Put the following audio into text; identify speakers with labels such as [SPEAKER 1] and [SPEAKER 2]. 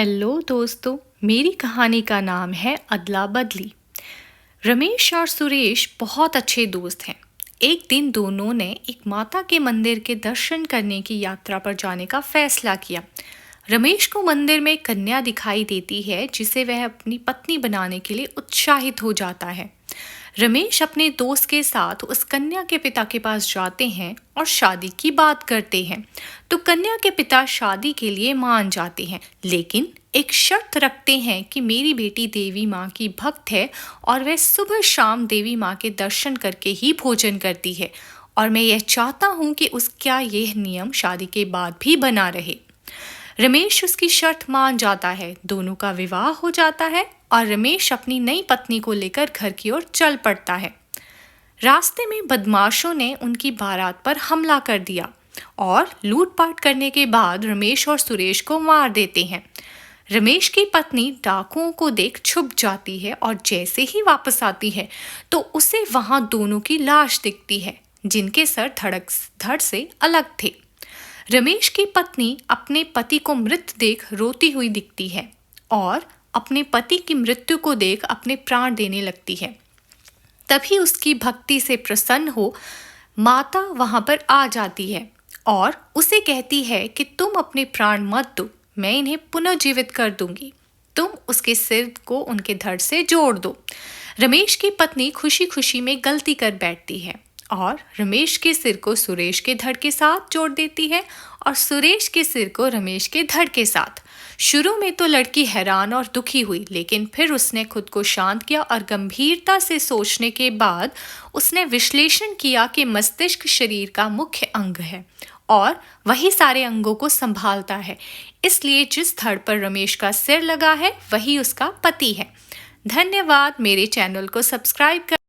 [SPEAKER 1] Hello दोस्तों, मेरी कहानी का नाम है अदला बदली। रमेश और सुरेश बहुत अच्छे दोस्त हैं। एक दिन दोनों ने एक माता के मंदिर के दर्शन करने की यात्रा पर जाने का फैसला किया। रमेश को मंदिर में कन्या दिखाई देती है जिसे वह अपनी पत्नी बनाने के लिए उत्साहित हो जाता है। रमेश अपने दोस्त के साथ उस कन्या के पिता के पास जाते हैं और शादी की बात करते हैं। तो कन्या के पिता शादी के लिए मान जाते हैं, लेकिन एक शर्त रखते हैं कि मेरी बेटी देवी माँ की भक्त है और वह सुबह शाम देवी माँ के दर्शन करके ही भोजन करती है, और मैं यह चाहता हूँ कि उसका यह नियम शादी के बाद भी बना रहे। रमेश उसकी शर्त मान जाता है। दोनों का विवाह हो जाता है और रमेश अपनी नई पत्नी को लेकर घर की ओर चल पड़ता है। रास्ते में बदमाशों ने उनकी बारात पर हमला कर दिया और लूटपाट करने के बाद रमेश और सुरेश को मार देते हैं। रमेश की पत्नी डाकुओं को देख छुप जाती है और जैसे ही वापस आती है तो उसे वहां दोनों की लाश दिखती है, जिनके सर धड़ से अलग थे। रमेश की पत्नी अपने पति को मृत देख रोती हुई दिखती है और अपने पति की मृत्यु को देख अपने प्राण देने लगती है। तभी उसकी भक्ति से प्रसन्न हो माता वहां पर आ जाती है और उसे कहती है कि तुम अपने प्राण मत दो, मैं इन्हें पुनर्जीवित कर दूंगी। तुम उसके सिर को उनके धड़ से जोड़ दो। रमेश की पत्नी खुशी खुशी में गलती कर बैठती है और रमेश के सिर को सुरेश के धड़ के साथ जोड़ देती है और सुरेश के सिर को रमेश के धड़ के साथ। शुरू में तो लड़की हैरान और दुखी हुई, लेकिन फिर उसने खुद को शांत किया और गंभीरता से सोचने के बाद उसने विश्लेषण किया कि मस्तिष्क शरीर का मुख्य अंग है और वही सारे अंगों को संभालता है। इसलिए जिस धड़ पर रमेश का सिर लगा है वही उसका पति है। धन्यवाद। मेरे चैनल को सब्सक्राइब कर